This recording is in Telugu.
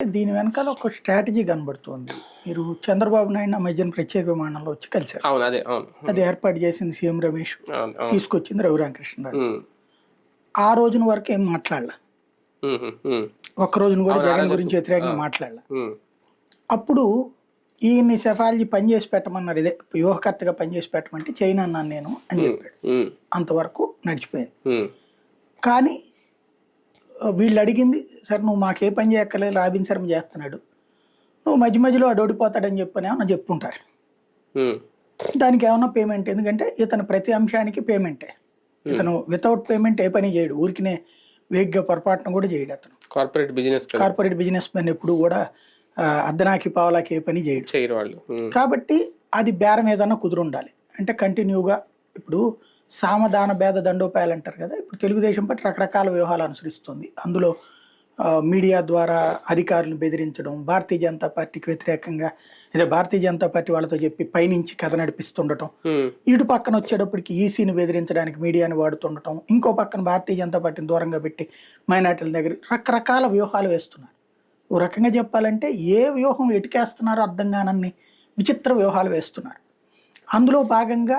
దీని వెనకాల ఒక స్ట్రాటజీ కనబడుతోంది. మీరు చంద్రబాబు నాయుడు ఆ మధ్యన ప్రత్యేక విమానంలో వచ్చి కలిశారు. అవును. అదే. అవును. అది ఏర్పాటు చేసింది సీఎం రమేష్, అవును. అవును. తీసుకొచ్చింది రఘురామకృష్ణరాజు. హ్మ్. ఆ రోజున వరకు ఏం మాట్లాడలే. హుహు. హ్మ్. ఒక్క రోజున కూడా అవును. ఆ జగన్ రోజు గురించి వ్యతిరేకంగా మాట్లాడలే. హ్మ్. అప్పుడు ఈయన్ని సెఫాలజీ పనిచేసి పెట్టమన్నారు. ఇదే వ్యూహకర్తగా పనిచేసి పెట్టమంటే చైనా అన్నాను నేను అని చెప్పాడు. హ్మ్. అంతవరకు నడిచిపోయింది. హ్మ్. కానీ వీళ్ళు అడిగింది, సరే నువ్వు మాకే పని చేయక్కర్లేదు, రాబిన్ శర్మ చేస్తున్నాడు, నువ్వు మధ్య మధ్యలో అడు ఓడిపోతాడని చెప్పని ఏమన్నా చెప్పుంటారు. హ్మ్. దానికి ఏమన్నా పేమెంట్, ఎందుకంటే ఇతను ప్రతి అంశానికి పేమెంటే. ఇతను వితౌట్ పేమెంట్ ఏ పని చేయడు. ఊరికినే వేగ్గా పొరపాటును కూడా చేయడు. అతను corporate business corporate business men ఎప్పుడు కూడా అర్ధనాకి పావలాకి ఏ పని చేయడు. చేయరు వాళ్ళు. కాబట్టి అది బేరం ఏదన్నా కుదురుండాలి. అంటే కంటిన్యూగా ఇప్పుడు సామదాన భేద దండోపాయాలు అంటారు కదా. ఇప్పుడు తెలుగుదేశం పార్టీ రకరకాల వ్యూహాలు అనుసరిస్తుంది. అందులో మీడియా ద్వారా అధికారులను బెదిరించడం, భారతీయ జనతా పార్టీకి వ్యతిరేకంగా లేదా భారతీయ జనతా పార్టీ వాళ్ళతో చెప్పి పైనుంచి కథ నడిపిస్తుండటం, ఇటు పక్కన వచ్చేటప్పటికి ఈసీని బెదిరించడానికి మీడియాని వాడుతుండటం, ఇంకో పక్కన భారతీయ జనతా పార్టీని దూరంగా పెట్టి మైనార్టీల దగ్గర రకరకాల వ్యూహాలు వేస్తున్నారు. ఓ రకంగా చెప్పాలంటే ఏ వ్యూహం ఎటుకేస్తున్నారో అర్థం కానన్ని విచిత్ర వ్యూహాలు వేస్తున్నారు. అందులో భాగంగా